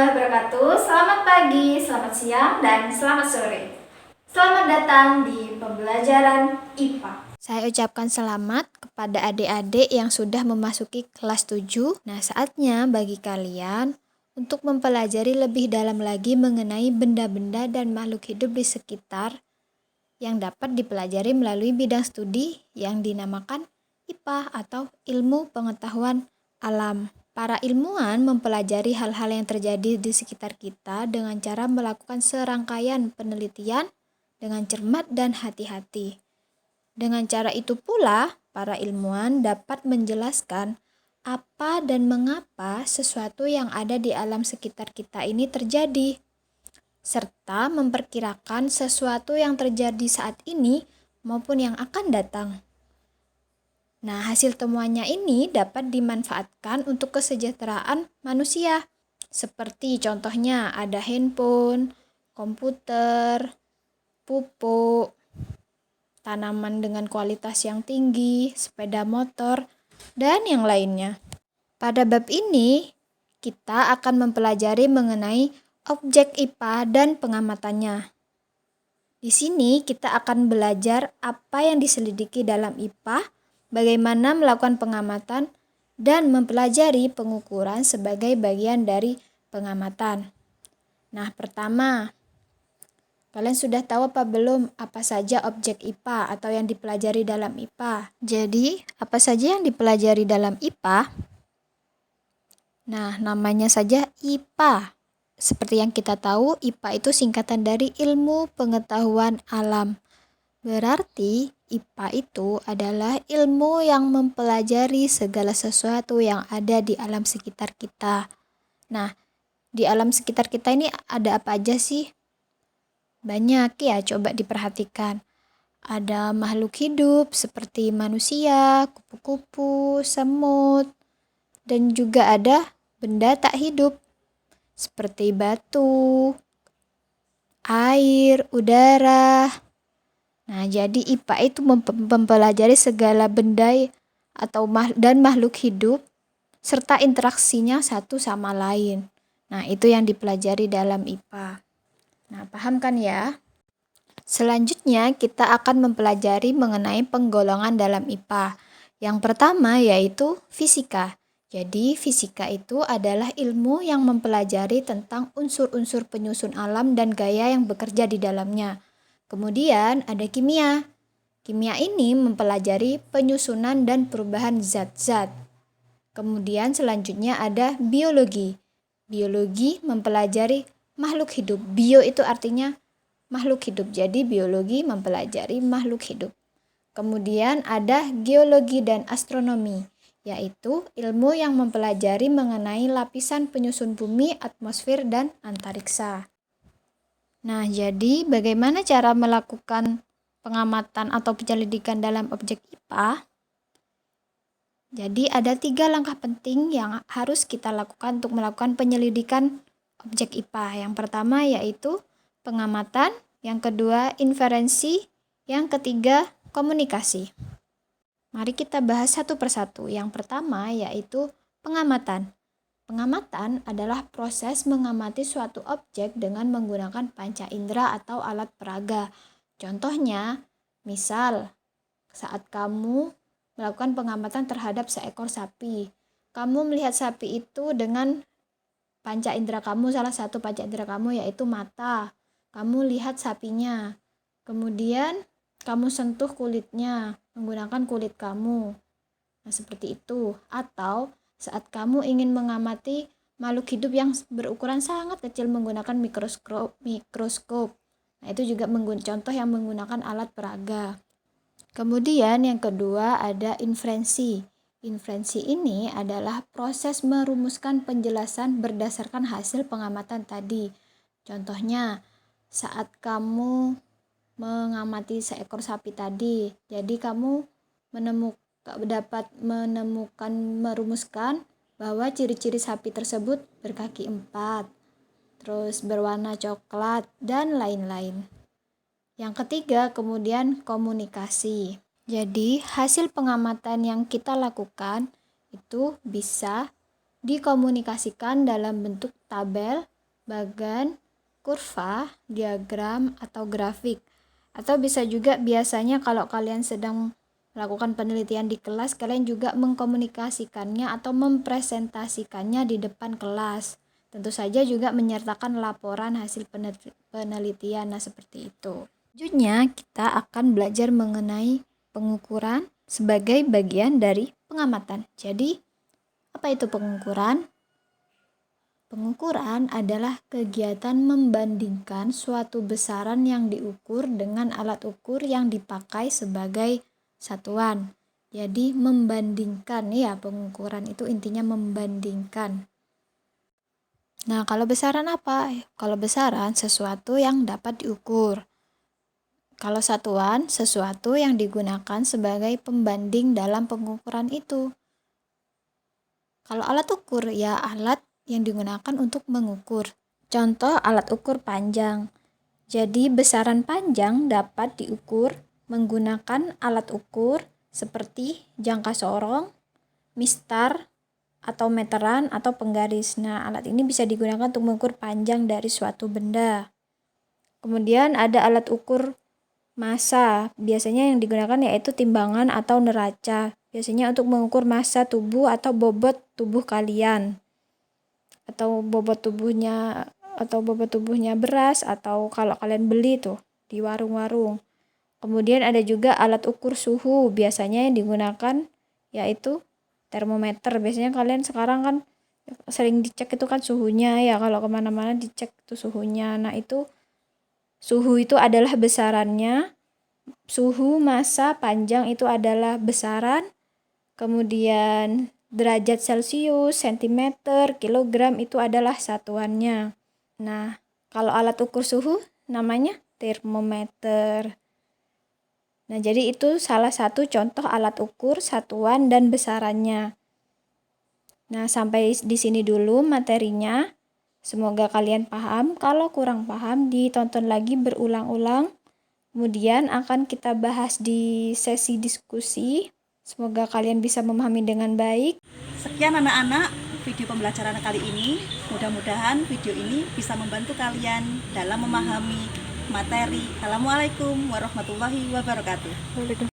warahmatullahi wabarakatuh. Selamat pagi, selamat siang, dan selamat sore. Selamat datang di pembelajaran IPA. Saya ucapkan selamat kepada adik-adik yang sudah memasuki kelas 7. Nah, saatnya bagi kalian untuk mempelajari lebih dalam lagi mengenai benda-benda dan makhluk hidup di sekitar yang dapat dipelajari melalui bidang studi yang dinamakan IPA atau Ilmu Pengetahuan Alam. Para ilmuwan mempelajari hal-hal yang terjadi di sekitar kita dengan cara melakukan serangkaian penelitian dengan cermat dan hati-hati. Dengan cara itu pula, para ilmuwan dapat menjelaskan apa dan mengapa sesuatu yang ada di alam sekitar kita ini terjadi, serta memperkirakan sesuatu yang terjadi saat ini maupun yang akan datang. Nah, hasil temuannya ini dapat dimanfaatkan untuk kesejahteraan manusia. Seperti contohnya ada handphone, komputer, pupuk, tanaman dengan kualitas yang tinggi, sepeda motor, dan yang lainnya. Pada bab ini, kita akan mempelajari mengenai objek IPA dan pengamatannya. Di sini kita akan belajar apa yang diselidiki dalam IPA, bagaimana melakukan pengamatan, dan mempelajari pengukuran sebagai bagian dari pengamatan. Nah, pertama, kalian sudah tahu apa belum apa saja objek IPA atau yang dipelajari dalam IPA? Jadi, apa saja yang dipelajari dalam IPA? Nah, namanya saja IPA. Seperti yang kita tahu, IPA itu singkatan dari Ilmu Pengetahuan Alam. Berarti IPA itu adalah ilmu yang mempelajari segala sesuatu yang ada di alam sekitar kita. Nah, di alam sekitar kita ini ada apa aja sih? Banyak ya, coba diperhatikan. Ada makhluk hidup seperti manusia, kupu-kupu, semut, dan juga ada benda tak hidup seperti batu, air, udara. Nah, jadi IPA itu mempelajari segala benda atau dan makhluk hidup serta interaksinya satu sama lain. Nah, itu yang dipelajari dalam IPA. Nah, paham kan ya? Selanjutnya, kita akan mempelajari mengenai penggolongan dalam IPA. Yang pertama yaitu fisika. Jadi, fisika itu adalah ilmu yang mempelajari tentang unsur-unsur penyusun alam dan gaya yang bekerja di dalamnya. Kemudian ada kimia. Kimia ini mempelajari penyusunan dan perubahan zat-zat. Kemudian selanjutnya ada biologi. Biologi mempelajari makhluk hidup. Bio itu artinya makhluk hidup. Jadi biologi mempelajari makhluk hidup. Kemudian ada geologi dan astronomi, yaitu ilmu yang mempelajari mengenai lapisan penyusun bumi, atmosfer, dan antariksa. Nah, jadi bagaimana cara melakukan pengamatan atau penyelidikan dalam objek IPA? Jadi ada 3 langkah penting yang harus kita lakukan untuk melakukan penyelidikan objek IPA. Yang pertama yaitu pengamatan, yang kedua inferensi, yang ketiga komunikasi. Mari kita bahas satu persatu. Yang pertama yaitu pengamatan. Pengamatan adalah proses mengamati suatu objek dengan menggunakan panca indera atau alat peraga. Contohnya, misal saat kamu melakukan pengamatan terhadap seekor sapi. Kamu melihat sapi itu dengan panca indera kamu, salah satu panca indera kamu yaitu mata. Kamu lihat sapinya. Kemudian kamu sentuh kulitnya menggunakan kulit kamu. Nah, seperti itu. Atau saat kamu ingin mengamati makhluk hidup yang berukuran sangat kecil menggunakan mikroskop. Nah, itu juga contoh yang menggunakan alat peraga. Kemudian yang kedua ada inferensi. Inferensi ini adalah proses merumuskan penjelasan berdasarkan hasil pengamatan tadi. Contohnya, saat kamu mengamati seekor sapi tadi, jadi kamu dapat merumuskan bahwa ciri-ciri sapi tersebut berkaki 4, terus berwarna coklat, dan lain-lain. Yang ketiga, kemudian komunikasi. Jadi, hasil pengamatan yang kita lakukan itu bisa dikomunikasikan dalam bentuk tabel bagan, kurva, diagram, atau grafik. Atau bisa juga biasanya kalau kalian sedang melakukan penelitian di kelas, kalian juga mengkomunikasikannya atau mempresentasikannya di depan kelas. Tentu saja juga menyertakan laporan hasil penelitian. Nah, seperti itu. Selanjutnya, kita akan belajar mengenai pengukuran sebagai bagian dari pengamatan. Jadi, apa itu pengukuran? Pengukuran adalah kegiatan membandingkan suatu besaran yang diukur dengan alat ukur yang dipakai sebagai satuan. Jadi membandingkan, ya, pengukuran itu intinya membandingkan. Nah, kalau besaran apa? Kalau besaran sesuatu yang dapat diukur. Kalau satuan, sesuatu yang digunakan sebagai pembanding dalam pengukuran itu. Kalau alat ukur, ya alat yang digunakan untuk mengukur. Contoh alat ukur panjang. Jadi besaran panjang dapat diukur menggunakan alat ukur seperti jangka sorong, mistar, atau meteran, atau penggaris. Nah, alat ini bisa digunakan untuk mengukur panjang dari suatu benda. Kemudian ada alat ukur massa, biasanya yang digunakan yaitu timbangan atau neraca, biasanya untuk mengukur massa tubuh atau bobot tubuh kalian, atau bobot tubuhnya beras, atau kalau kalian beli tuh di warung-warung. Kemudian ada juga alat ukur suhu, biasanya yang digunakan yaitu termometer. Biasanya kalian sekarang kan sering dicek itu kan suhunya, ya kalau kemana-mana dicek itu suhunya. Nah, itu suhu itu adalah besarannya, suhu, massa, panjang itu adalah besaran, kemudian derajat Celcius, sentimeter, kilogram itu adalah satuannya. Nah, kalau alat ukur suhu namanya termometer. Nah, jadi itu salah satu contoh alat ukur satuan dan besarannya. Nah, sampai di sini dulu materinya. Semoga kalian paham. Kalau kurang paham, ditonton lagi berulang-ulang. Kemudian akan kita bahas di sesi diskusi. Semoga kalian bisa memahami dengan baik. Sekian anak-anak video pembelajaran kali ini. Mudah-mudahan video ini bisa membantu kalian dalam memahami materi. Assalamualaikum warahmatullahi wabarakatuh.